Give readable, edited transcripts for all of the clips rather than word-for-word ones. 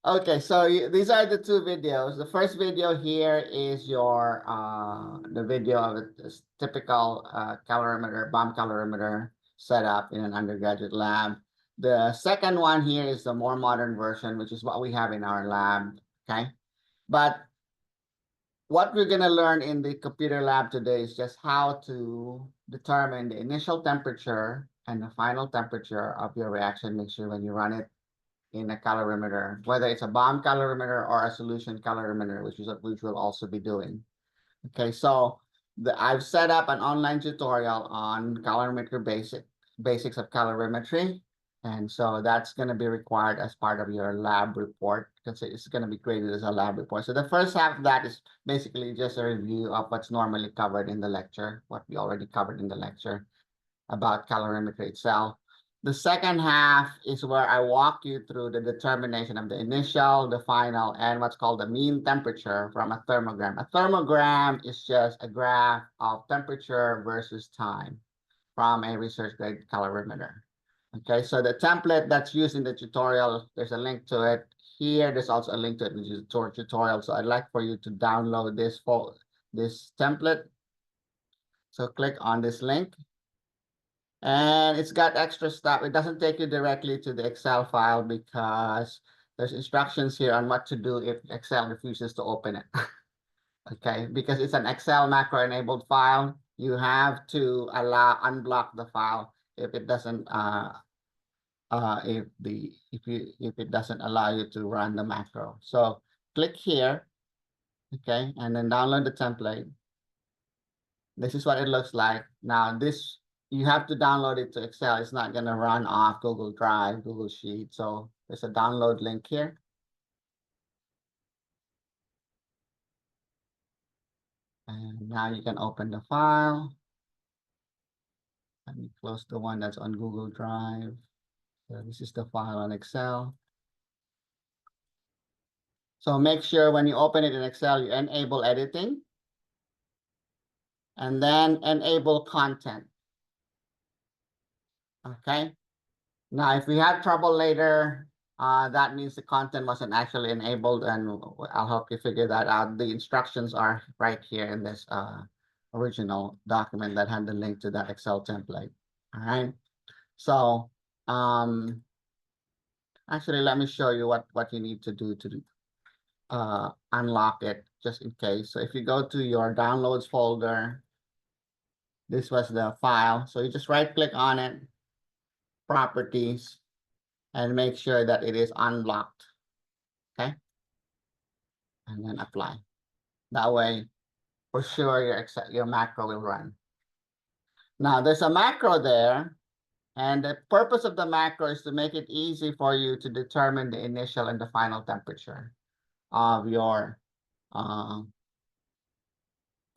Okay, so these are the two videos. The first video here is your the video of a typical calorimeter, bomb calorimeter setup in an undergraduate lab. The second one here is the more modern version, which is what we have in our lab. Okay, but what we're gonna learn in the computer lab today is just how to determine the initial temperature and the final temperature of your reaction mixture when you run it in a calorimeter, whether it's a bomb calorimeter or a solution calorimeter, which is what we will also be doing. Okay, so I've set up an online tutorial on calorimetry basics of calorimetry. And so that's going to be required as part of your lab report because it's going to be graded as a lab report. So the first half of that is basically just a review of what's normally covered in the lecture, what we already covered in the lecture about calorimetry itself. The second half is where I walk you through the determination of the initial, the final, and what's called the mean temperature from a thermogram. A thermogram is just a graph of temperature versus time from a research grade calorimeter. Okay, so the template that's used in the tutorial, there's a link to it. Here, there's also a link to it, which is a tutorial. So I'd like for you to download this template. So click on this link. And it's got extra stuff. It doesn't take you directly to the Excel file because there's instructions here on what to do if Excel refuses to open it. Okay, because it's an Excel macro enabled file, you have to unblock the file if it doesn't if it doesn't allow you to run the macro. So click here, okay, and then download the template. This is what it looks like. Now this, you have to download it to Excel. It's not going to run off Google Drive, Google Sheet. So there's a download link here. And now you can open the file. Let me close the one that's on Google Drive. So this is the file on Excel. So make sure when you open it in Excel, you enable editing. And then enable content. Okay. Now, if we have trouble later, that means the content wasn't actually enabled, and I'll help you figure that out. The instructions are right here in this original document that had the link to that Excel template. All right. So actually, let me show you what you need to do to unlock it, just in case. So if you go to your downloads folder, this was the file. So you just right click on it, properties, and make sure that it is unlocked. Okay. And then apply. That way, for sure, your macro will run. Now, there's a macro there, and the purpose of the macro is to make it easy for you to determine the initial and the final temperature of your uh,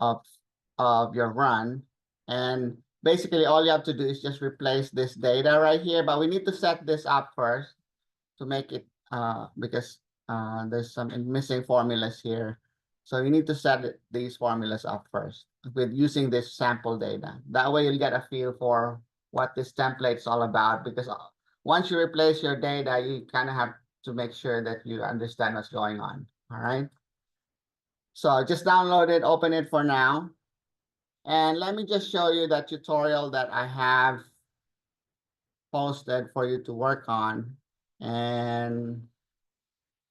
of of your run. And basically, all you have to do is just replace this data right here. But we need to set this up first to make it because there's some missing formulas here. So you need to set these formulas up first with using this sample data. That way you'll get a feel for what this template is all about, because once you replace your data, you kind of have to make sure that you understand what's going on. All right. So just download it, open it for now. And let me just show you that tutorial that I have posted for you to work on. And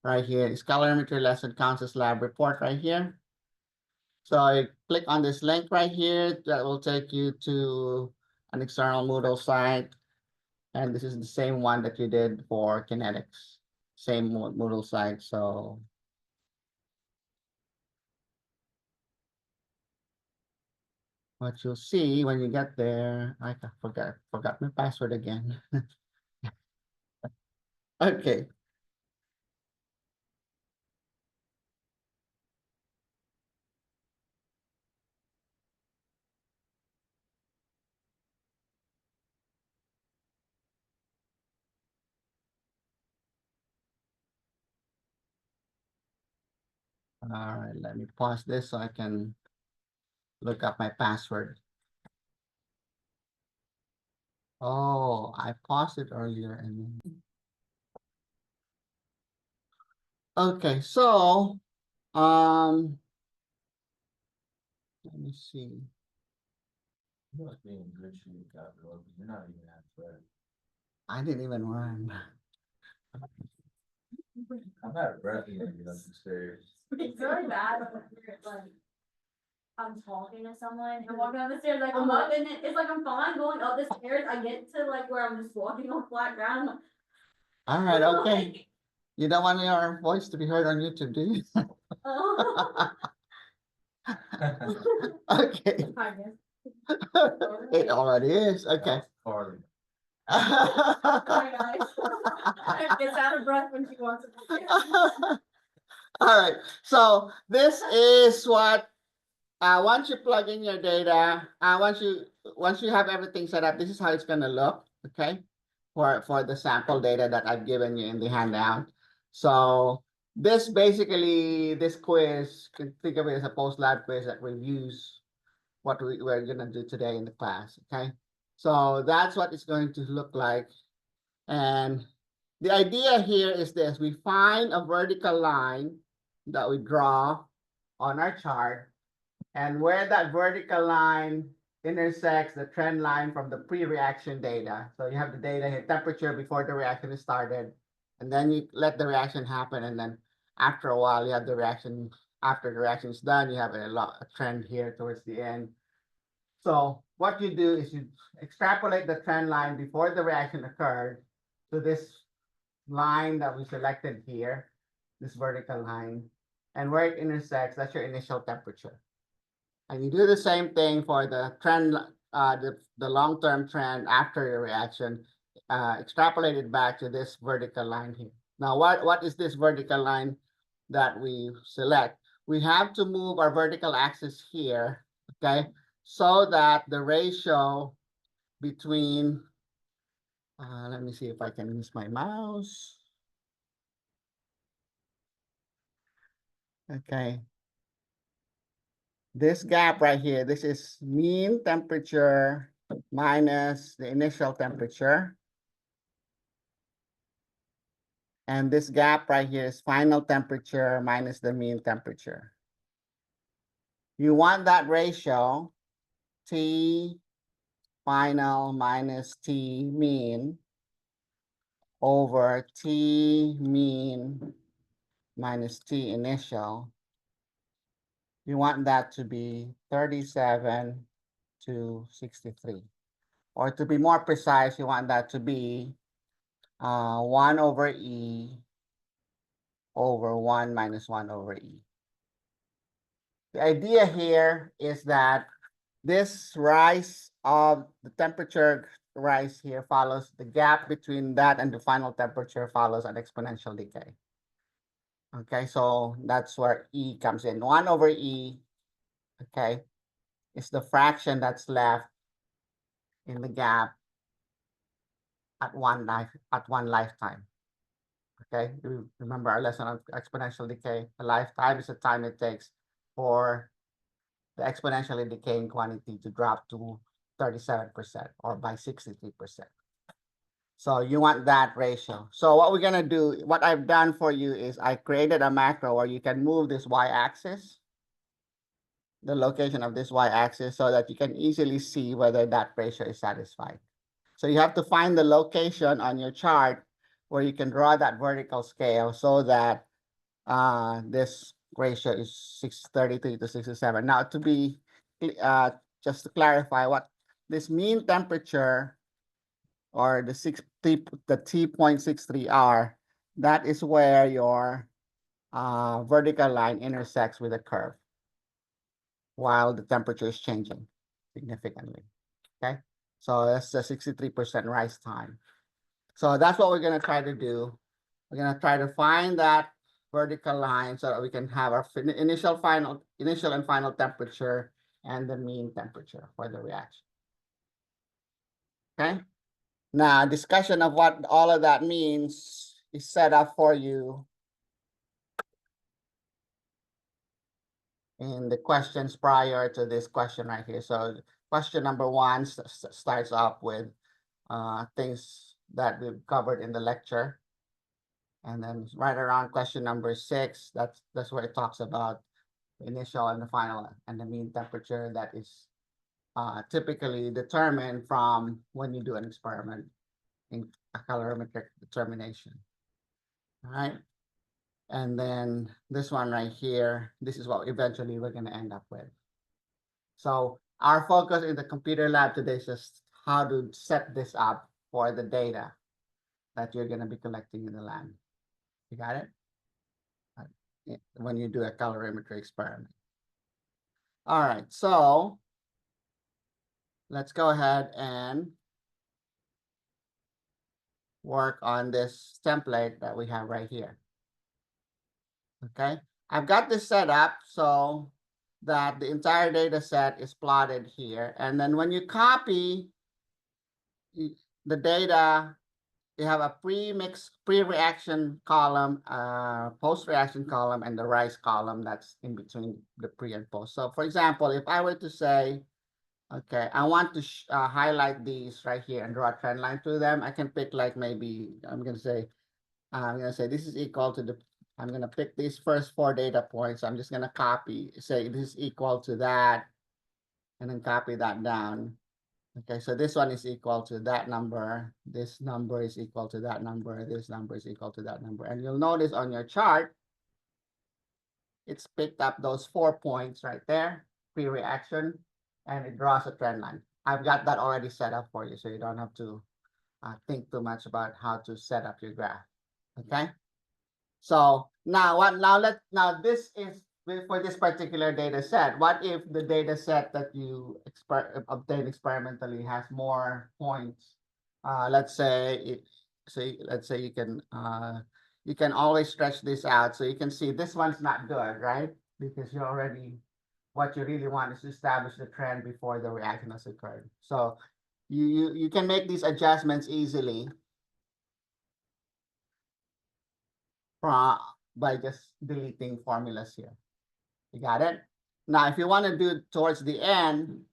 right here is calorimetry lesson counts as lab report right here. So I click on this link right here that will take you to an external Moodle site. And this is the same one that you did for kinetics, same Moodle site. So what you'll see when you get there, I forgot my password again. Okay. All right, let me pause this so I can look up my password. Oh, I paused it earlier and Okay, so let me see. You must be in good shape, Dr. Logan. You're not even athletic. I didn't even run. I'm out of breath when I get up the stairs. It's really bad when you're like, I'm talking to someone and walking down the stairs, like I'm up and it's like I'm fine going up the stairs. I get to like where I'm just walking on flat ground. All right, okay. You don't want your voice to be heard on YouTube, do you? Oh. Okay. I guess. It already is, okay. Harley. Sorry, guys. I gets out of breath when she walks up the stairs. All right, so this is what, once you plug in your data, once you have everything set up, this is how it's gonna look, okay? For the sample data that I've given you in the handout. So this basically, this quiz, you can think of it as a post-lab quiz that reviews what we're gonna do today in the class, okay? So that's what it's going to look like. And the idea here is this: we find a vertical line that we draw on our chart, and where that vertical line intersects the trend line from the pre-reaction data. So you have the data here, temperature before the reaction is started, and then you let the reaction happen, and then after a while, you have the reaction. After the reaction is done, you have a trend here towards the end. So what you do is you extrapolate the trend line before the reaction occurred to this line that we selected here, this vertical line, and where it intersects, that's your initial temperature. And you do the same thing for the trend, the long-term trend after your reaction, extrapolate it back to this vertical line here. Now, what is this vertical line that we select? We have to move our vertical axis here, okay, so that the ratio between, let me see if I can use my mouse. Okay. This gap right here, this is mean temperature minus the initial temperature. And this gap right here is final temperature minus the mean temperature. You want that ratio, T final minus T mean over T mean minus T initial. You want that to be 37 to 63. Or to be more precise, you want that to be 1 over E over 1 minus 1 over E. The idea here is that this rise of the temperature rise here follows the gap between that and the final temperature follows an exponential decay. Okay, so that's where E comes in. 1 over E, okay, is the fraction that's left in the gap at one lifetime. Okay, you remember our lesson on exponential decay. A lifetime is the time it takes for the exponentially decaying quantity to drop to 37% or by 63%. So you want that ratio. So what we're gonna do, what I've done for you is I created a macro where you can move this y-axis, the location of this y-axis, so that you can easily see whether that ratio is satisfied. So you have to find the location on your chart where you can draw that vertical scale so that this ratio is 633 to 67. Now to be, just to clarify what this mean temperature or the T.63 R, that is where your vertical line intersects with the curve while the temperature is changing significantly, okay? So that's the 63% rise time. So that's what we're gonna try to do. We're gonna try to find that vertical line so that we can have our initial and final temperature and the mean temperature for the reaction. Okay. Now, discussion of what all of that means is set up for you in the questions prior to this question right here. So question number 1 starts off with things that we've covered in the lecture. And then right around question number 6, that's where it talks about the initial and the final and the mean temperature that is typically determined from when you do an experiment in a calorimetric determination. All right. And then this one right here, this is what eventually we're going to end up with. So our focus in the computer lab today is just how to set this up for the data that you're going to be collecting in the lab. You got it? When you do a calorimetry experiment. All right, so let's go ahead and work on this template that we have right here. Okay, I've got this set up so that the entire data set is plotted here. And then when you copy the data, you have a pre-reaction column, post-reaction column, and the rise column that's in between the pre and post. So for example, if I were to say, okay, I want to highlight these right here and draw a trend line through them, I can pick like maybe, I'm going to say this is equal to the, I'm going to pick these first 4 data points. I'm just going to copy, say this is equal to that, and then copy that down. Okay, so this one is equal to that number. This number is equal to that number. This number is equal to that number. And you'll notice on your chart, it's picked up those 4 points right there, pre-reaction, and it draws a trend line. I've got that already set up for you, so you don't have to think too much about how to set up your graph. Okay. So now now this is for this particular data set. What if the data set that you obtain experimentally has more points? Let's say let's say you can always stretch this out, so you can see this one's not good, right? Because you already, what you really want is to establish the trend before the reaction has occurred. So you can make these adjustments easily by just deleting formulas here. You got it? Now, if you want to do it towards the end,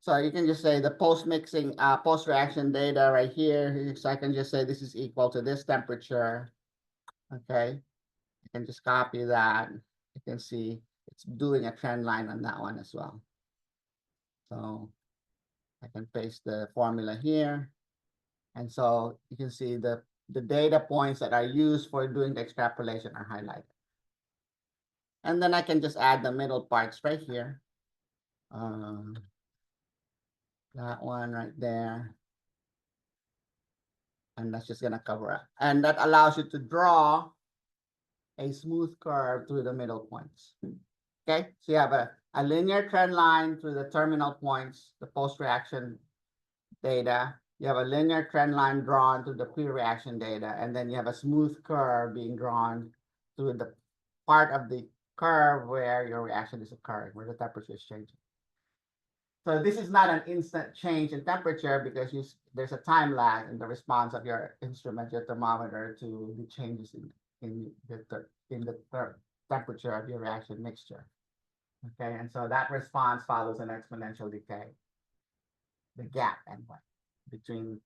so you can just say the post-mixing, post-reaction data right here. So I can just say this is equal to this temperature. Okay. You can just copy that. You can see it's doing a trend line on that one as well. So I can paste the formula here. And so you can see the data points that are used for doing the extrapolation are highlighted. And then I can just add the middle parts right here. That one right there. And that's just gonna cover it. And that allows you to draw a smooth curve through the middle points. Okay, so you have a linear trend line through the terminal points, the post-reaction data. You have a linear trend line drawn through the pre-reaction data, and then you have a smooth curve being drawn through the part of the curve where your reaction is occurring, where the temperature is changing. So this is not an instant change in temperature because there's a time lag in the response of your instrument, your thermometer, to the changes in the temperature of your reaction mixture. Okay, and so that response follows an exponential decay. The gap anyway between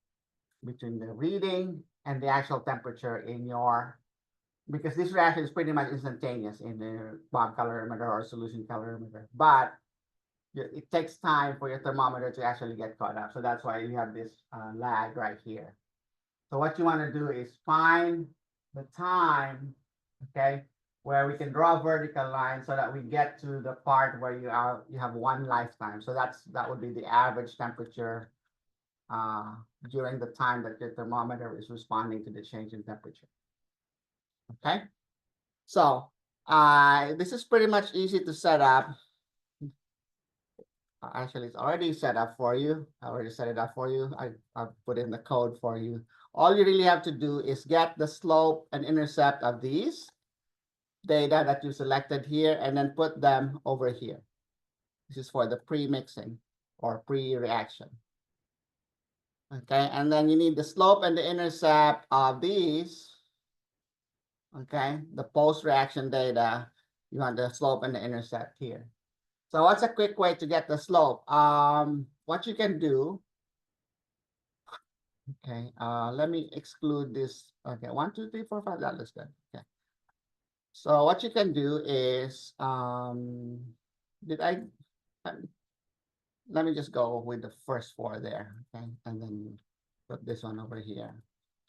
the reading and the actual temperature in your, because this reaction is pretty much instantaneous in the bomb calorimeter or solution calorimeter, but it takes time for your thermometer to actually get caught up. So that's why you have this lag right here. So what you want to do is find the time, okay, where we can draw a vertical line so that we get to the part where you have one lifetime. So that would be the average temperature during the time that your thermometer is responding to the change in temperature. Okay, so this is pretty much easy to set up. Actually, it's already set up for you. I already set it up for you. I've put in the code for you. All you really have to do is get the slope and intercept of these data that you selected here and then put them over here. This is for the pre-mixing or pre-reaction. Okay, and then you need the slope and the intercept of these. Okay, the post-reaction data, you want the slope and the intercept here. So what's a quick way to get the slope? What you can do Okay, let me exclude this. Okay, 1, 2, 3, 4, 5. That looks good. Okay. So what you can do is, did I? Let me just go with the first 4 there. Okay, and then put this one over here.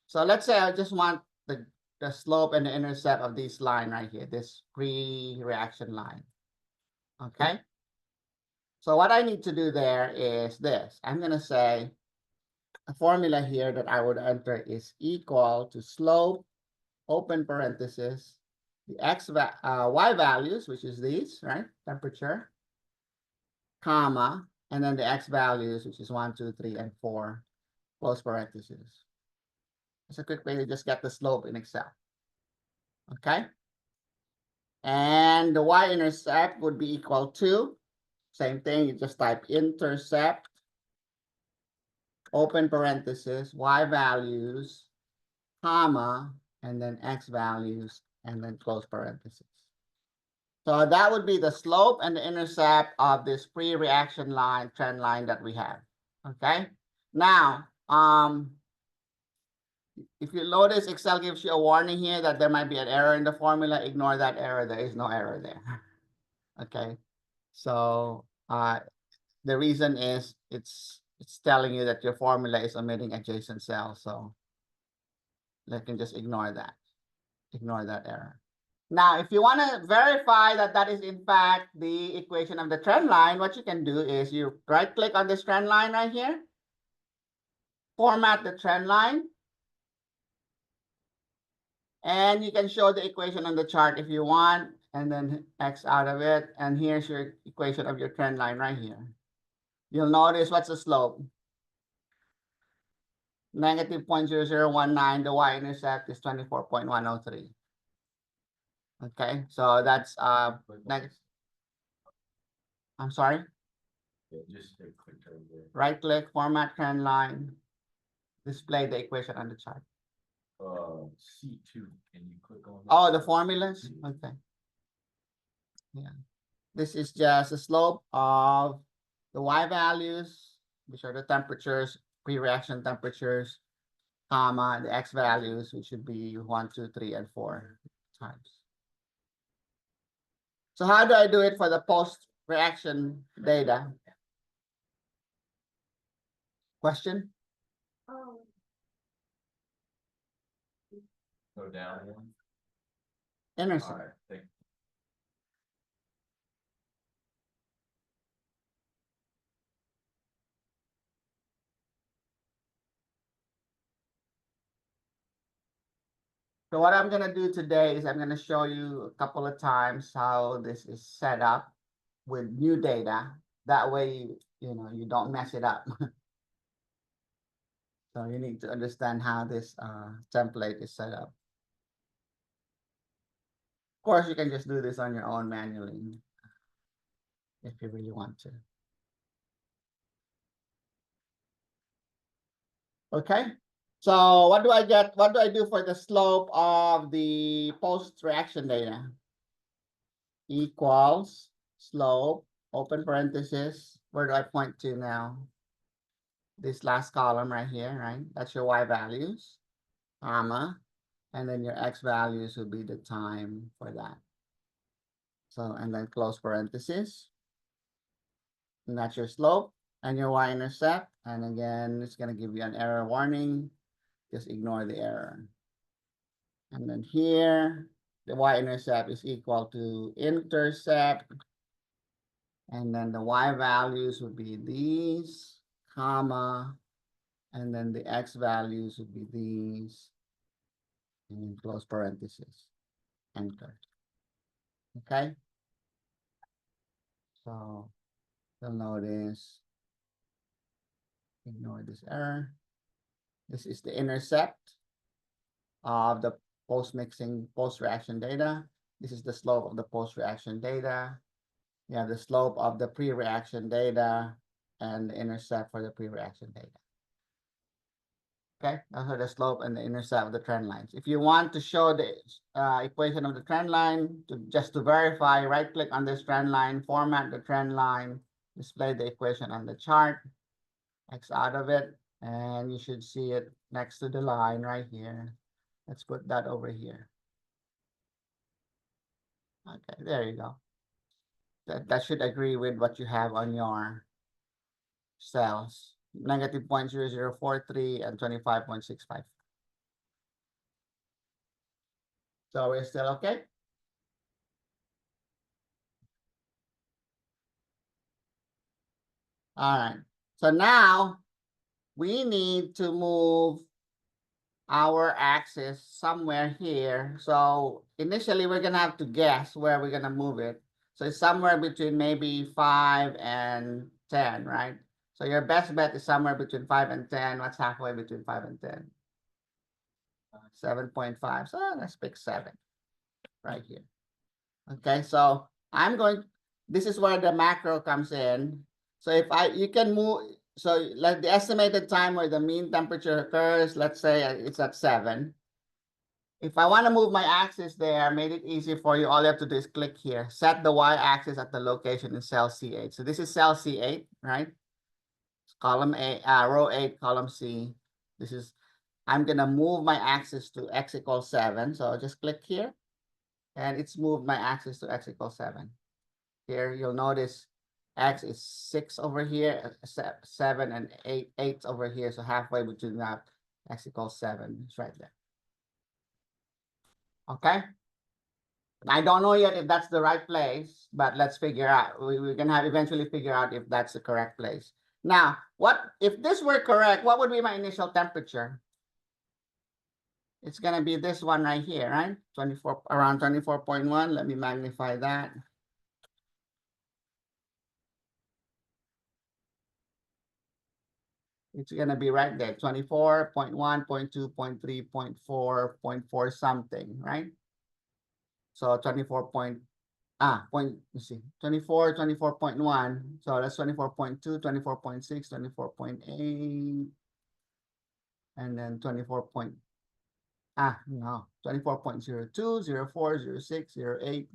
So let's say I just want the slope and the intercept of this line right here, this pre-reaction line. Okay. So what I need to do there is this. I'm going to say a formula here that I would enter is equal to slope, open parenthesis, the y values, which is these, right? Temperature, comma, and then the x values, which is 1, 2, 3, and 4, close parentheses. It's a quick way to just get the slope in Excel. Okay. And the y-intercept would be equal to, same thing, you just type intercept, open parenthesis, y values, comma, and then x values, and then close parenthesis. So that would be the slope and the intercept of this pre-reaction line, trend line that we have. Okay. Now, if you notice, Excel gives you a warning here that there might be an error in the formula. Ignore that error. There is no error there. Okay. So the reason is it's telling you that your formula is omitting adjacent cells. So you can just ignore that. Ignore that error. Now, if you want to verify that that is in fact the equation of the trend line, what you can do is you right click on this trend line right here, format the trend line, and you can show the equation on the chart if you want, and then X out of it. And here's your equation of your trend line right here. You'll notice what's the slope? Negative 0.0019. The y-intercept is 24.103. Okay, so that's next. I'm sorry. Yeah, just click over there. Right click, format trend line, display the equation on the chart. C2, can you click on that? Oh, the formulas? Okay. Yeah. This is just the slope of the y values, which are the temperatures, pre-reaction temperatures, comma, the x values, which should be 1, 2, 3, and 4 times. So how do I do it for the post-reaction data? Question? Oh, Go down one. Intercept. All right, thank you. So what I'm going to do today is I'm going to show you a couple of times how this is set up with new data. That way, you don't mess it up. So you need to understand how this template is set up. Of course, you can just do this on your own manually if you really want to. Okay. So what do I get? What do I do for the slope of the post-reaction data? Equals slope, open parenthesis. Where do I point to now? This last column right here, right? That's your y values, comma, and then your x values would be the time for that. So, and then close parenthesis. And that's your slope and your y-intercept. And again, it's going to give you an error warning. Just ignore the error. And then here, the y-intercept is equal to intercept. And then the y values would be these, comma, and then the x values would be these, and close parenthesis, enter. Okay? So you'll notice, ignore this error. This is the intercept of the post-mixing, post-reaction data. This is the slope of the post-reaction data. You have the slope of the pre-reaction data and the intercept for the pre-reaction data. Okay, those are the slope and the intercept of the trend lines. If you want to show the equation of the trend line, just to verify, right-click on this trend line, format the trend line, display the equation on the chart, X out of it, And you should see it next to the line right here. Let's put that over here. Okay, there you go. That should agree with what you have on your cells. Negative 0.0043 and 25.65. So we're still okay? All right. So now we need to move our axis somewhere here. So initially we're gonna have to guess where we're gonna move it. So it's somewhere between maybe 5 and 10, right? So your best bet is somewhere between 5 and 10. What's halfway between 5 and 10? 7.5. So let's pick 7 right here. Okay, so this is where the macro comes in. So you can move, so like the estimated time where the mean temperature occurs, let's say it's at 7. If I want to move my axis there, made it easy for you, all you have to do is click here, set the y-axis at the location in cell C8. So this is cell C8, right? Column A, row 8, column C. I'm gonna move my axis to x equals 7. So I'll just click here, and it's moved my axis to x equals 7. Here, you'll notice x is 6 over here, 7 and 8 over here. So halfway between that, x equals 7. It's right there. Okay. I don't know yet if that's the right place, but let's figure out. We can eventually figure out if that's the correct place. Now, if this were correct, what would be my initial temperature? It's gonna be this one right here, right? Around 24.1. Let me magnify that. It's gonna be right there, 24.1, 0.2, 0.3, 0.4, 0.4 something, right? So 24, 24.1. So that's 24.2, 24.6, 24.8, and then 24.0, 24.02, 04, 06, 08,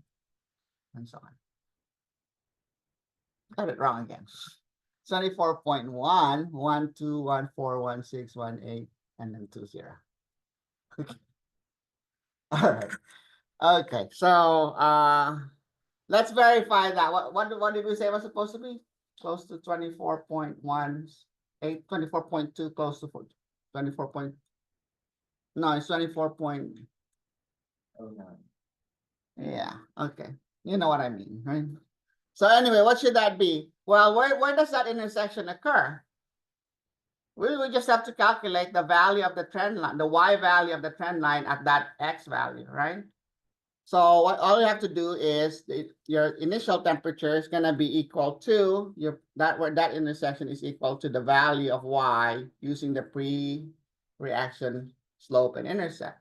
and so on. Got it wrong again. 24.1, 1, 2, 1, 4, 1, 6, 1, 8, and then 2, 0. Okay. All right. Okay, so let's verify that. What did we say was supposed to be? Close to 24.18, 24.2, close to 24 point. No, it's 24 point. Oh, no. Yeah, okay. You know what I mean, right? So anyway, what should that be? Well, where does that intersection occur? We just have to calculate the value of the trend line, the y value of the trend line at that x value, right? So all you have to do is your initial temperature is going to be equal to where that intersection is equal to the value of y using the pre-reaction slope and intercept.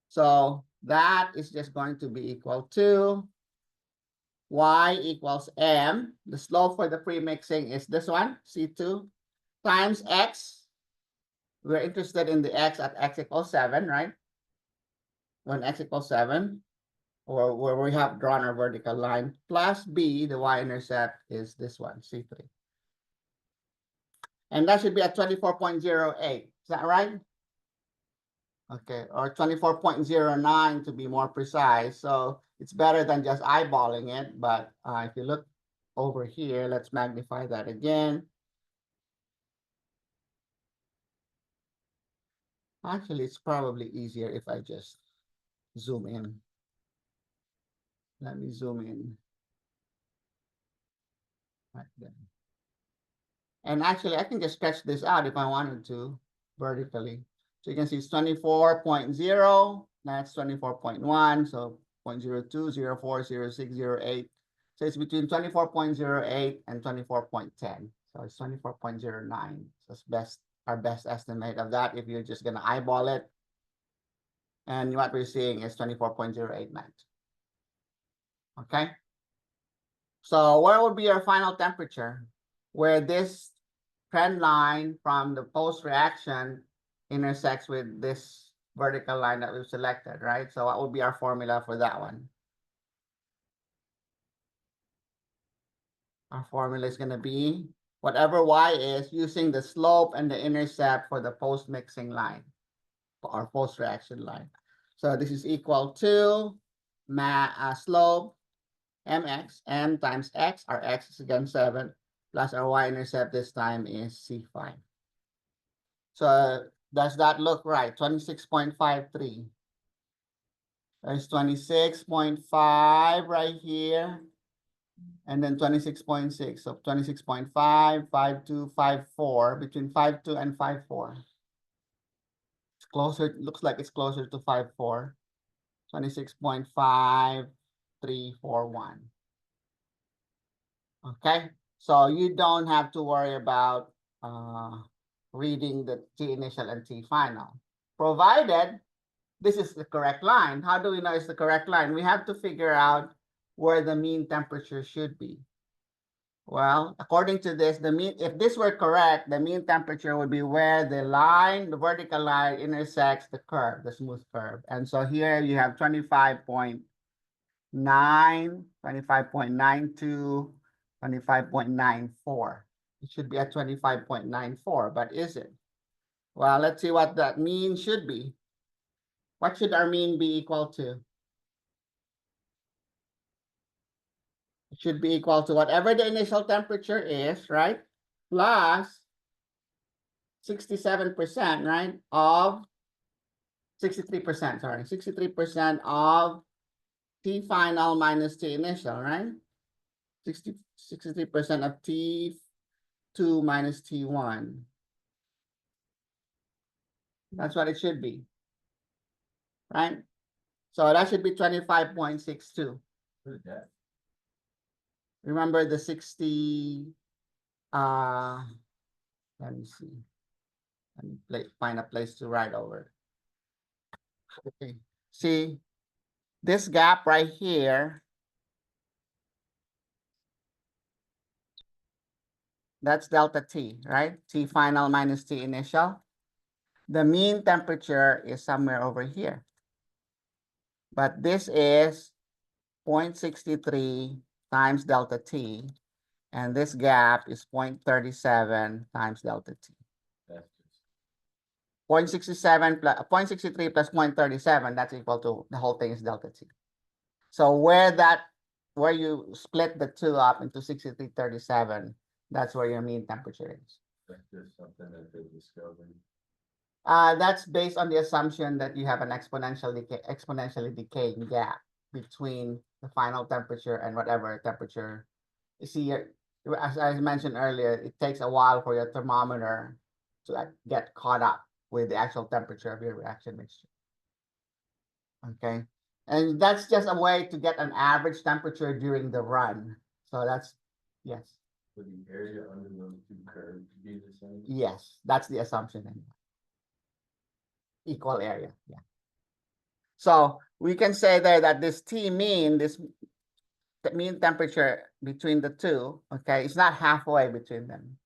So that is just going to be equal to y equals m. The slope for the pre-mixing is this one, C2, times x. We're interested in the x at x equals 7, right? When x equals 7. Or where we have drawn our vertical line, plus b, the y-intercept is this one, C3. And that should be at 24.08. Is that right? Okay, or 24.09 to be more precise. So it's better than just eyeballing it. But if you look over here, let's magnify that again. Actually, it's probably easier if I just zoom in. Let me zoom in. Right there. And actually, I can just sketch this out if I wanted to vertically. So you can see it's 24.0, that's 24.1, so 0.02, 04, 06, 08. So it's between 24.08 and 24.10. So it's 24.09. So it's our best estimate of that if you're just going to eyeball it. And what we're seeing is 24.08 max. Okay. So where would be our final temperature? Where this trend line from the post-reaction intersects with this vertical line that we've selected, right? So what would be our formula for that one? Our formula is going to be whatever y is, using the slope and the intercept for the post-mixing line or post-reaction line. So this is equal to slope mx, m times x, our x is again 7, plus our y-intercept this time is C5. So does that look right? 26.53. There's 26.5 right here. And then 26.6. So 26.5, 5.2, 5.4, between 5.2 and 5.4. It's closer, looks like it's closer to 5.4. 26.5341. Okay, so you don't have to worry about reading the T initial and T final, provided this is the correct line. How do we know it's the correct line? We have to figure out where the mean temperature should be. Well, according to this, the mean, if this were correct, the mean temperature would be where the line, the vertical line intersects the curve, the smooth curve. And so here you have 25.9, 25.92, 25.94. It should be at 25.94, but is it? Well, let's see what that mean should be. What should our mean be equal to? It should be equal to whatever the initial temperature is, right? Plus 67%, right? Of 63%, sorry, 63% of T final minus T initial, right? 63% of T2 minus T1. That's what it should be, right? So that should be 25.62. Remember the 60, let me see. Let me find a place to write over. Okay, see, this gap right here, that's delta T, right? T final minus T initial. The mean temperature is somewhere over here. But this is 0.63 times delta T. And this gap is 0.37 times delta T. 0.67 plus 0.63 plus 0.37, that's equal to the whole thing is delta T. So where you split the two up into 63.37, that's where your mean temperature is. That's just something that they discovered. That's based on the assumption that you have an exponentially decaying gap between the final temperature and whatever temperature. You see, as I mentioned earlier, it takes a while for your thermometer to get caught up with the actual temperature of your reaction mixture. Okay, and that's just a way to get an average temperature during the run. So that's, yes. Would the area under those two curves be the same? Yes, that's the assumption anyway. Equal area, yeah. So we can say there that this T mean, the mean temperature between the two, okay, it's not halfway between them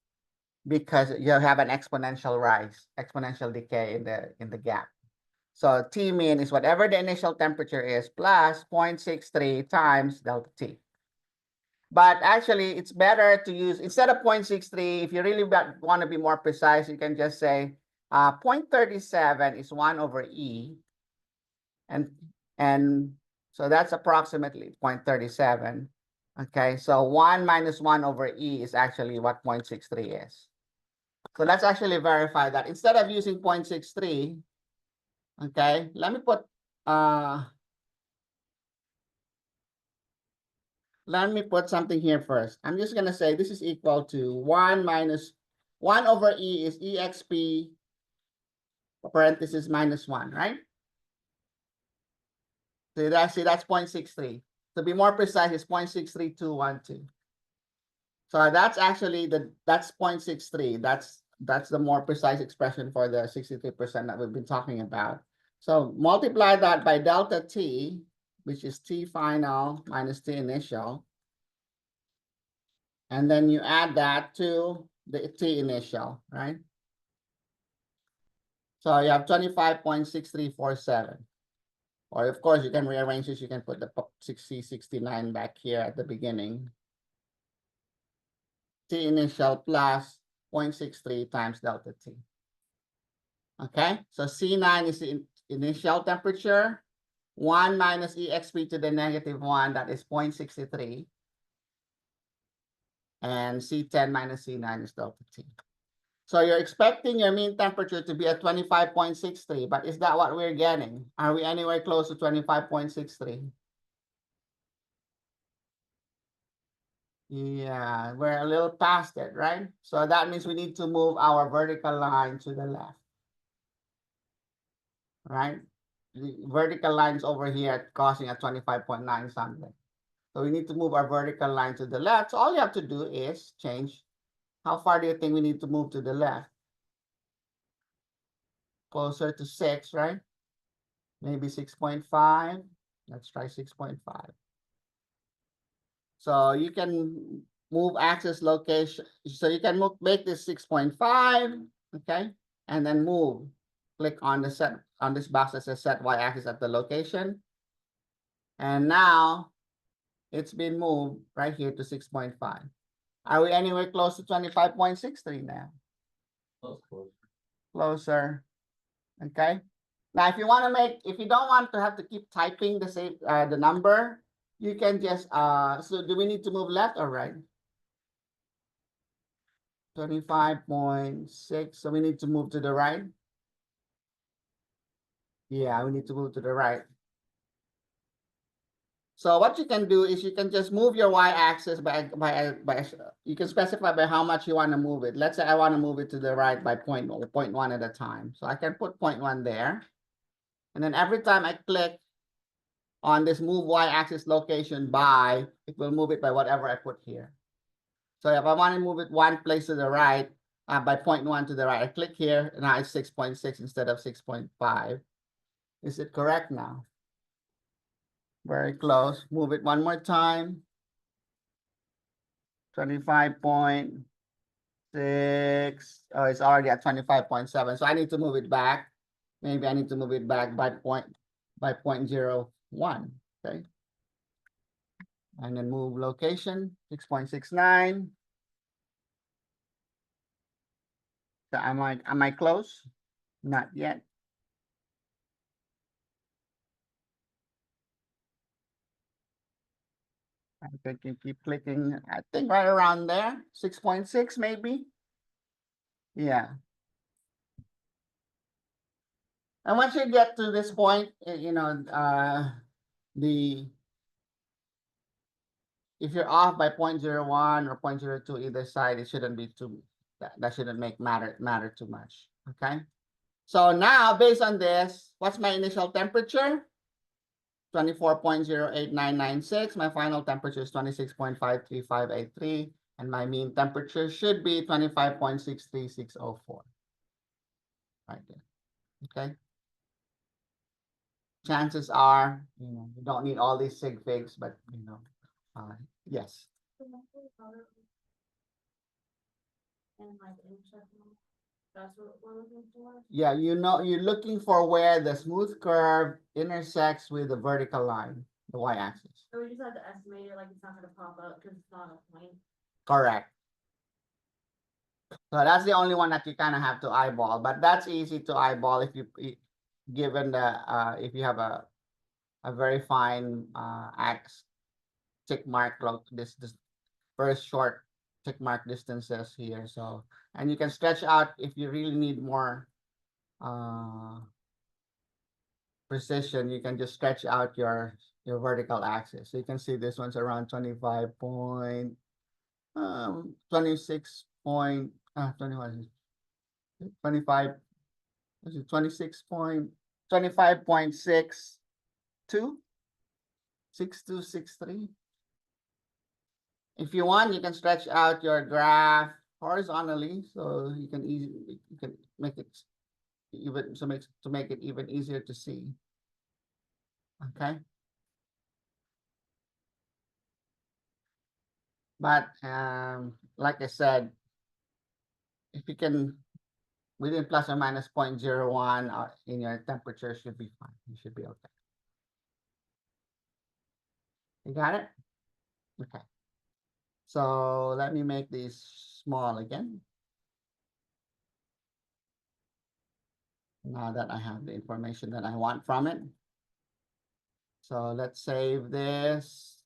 because you have an exponential rise, exponential decay in the gap. So T mean is whatever the initial temperature is plus 0.63 times delta T. But actually, it's better to use, instead of 0.63, if you really want to be more precise, you can just say 0.37 is 1 over E. And so that's approximately 0.37. Okay, so 1 minus 1 over E is actually what 0.63 is. So let's actually verify that. Instead of using 0.63, okay, let me put something here first. I'm just gonna say this is equal to 1 minus 1 over E is EXP parenthesis minus 1, right? So that's 0.63. To be more precise, it's 0.63212. So that's actually that's 0.63. That's the more precise expression for the 63% that we've been talking about. So multiply that by delta T, which is T final minus T initial. And then you add that to the T initial, right? So you have 25.6347. Or of course, you can rearrange this. You can put the 69 back here at the beginning. T initial plus 0.63 times delta T. Okay, so C9 is the initial temperature. 1 minus exp to the -1, that is 0.63. And C10 minus C9 is delta T. So you're expecting your mean temperature to be at 25.63, but is that what we're getting? Are we anywhere close to 25.63? Yeah, we're a little past it, right? So that means we need to move our vertical line to the left, right? The vertical line's over here causing at 25.9 something. So we need to move our vertical line to the left. So all you have to do is change. How far do you think we need to move to the left? Closer to 6, right? Maybe 6.5. Let's try 6.5. So you can move axis location. So you can make this 6.5, okay? And then move. Click on the set, on this box that says set y-axis at the location. And now it's been moved right here to 6.5. Are we anywhere close to 25.63 now? Closer. Okay. Now, if you want to make, if you don't want to have to keep typing the same, the number, you can just, so do we need to move left or right? 25.6, so we need to move to the right. Yeah, we need to move to the right. So what you can do is you can just move your y-axis by you can specify by how much you want to move it. Let's say I want to move it to the right by 0.1 at a time. So I can put 0.1 there. And then every time I click on this move y-axis location by, it will move it by whatever I put here. So if I want to move it one place to the right, by 0.1 to the right, I click here, and now it's 6.6 instead of 6.5. Is it correct now? Very close. Move it one more time. 25.6. Oh, it's already at 25.7. So I need to move it back. Maybe I need to move it back by 0.01. Okay. And then move location 6.69. So am I close? Not yet. I can keep clicking. I think right around there, 6.6 maybe. Yeah. And once you get to this point, you know, if you're off by 0.01 or 0.02 either side, it shouldn't be too, that shouldn't make matter too much. Okay. So now based on this, what's my initial temperature? 24.08996. My final temperature is 26.53583. And my mean temperature should be 25.63604. Right there. Okay. Chances are, you don't need all these sig figs, but yes. And like that's what we're looking for. Yeah, you're looking for where the smooth curve intersects with the vertical line, the y-axis. So we just have to estimate it, like it's not gonna pop up because it's not a point. Correct. So that's the only one that you kind of have to eyeball, but that's easy to eyeball if you given the if you have a very fine axe tick mark, like this first short tick mark distances here. So, and you can stretch out if you really need more precision, you can just stretch out your vertical axis. So you can see this one's around 25 point 26 point 21 25 is it 26 point 25.62 6263. If you want, you can stretch out your graph horizontally, so you can make it even to make it even easier to see. Okay. But like I said, if you can within plus or minus 0.01 in your temperature should be fine. You should be okay. You got it? Okay. So let me make these small again. Now that I have the information that I want from it. So let's save this.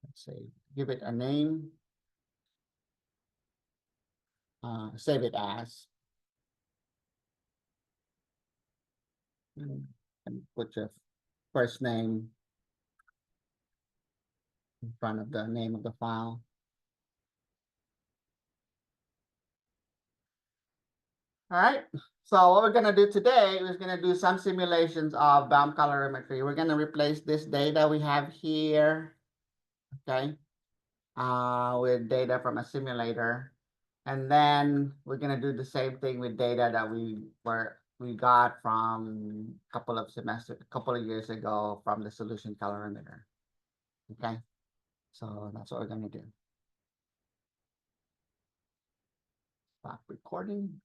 Let's say, give it a name. Save it as. And put your first name in front of the name of the file. All right. So what we're gonna do today is gonna do some simulations of BAM calorimetry. We're gonna replace this data we have here, okay, with data from a simulator, and then we're gonna do the same thing with data that we got from a couple of years ago from the solution calorimeter. Okay, so that's what we're gonna do. Stop recording.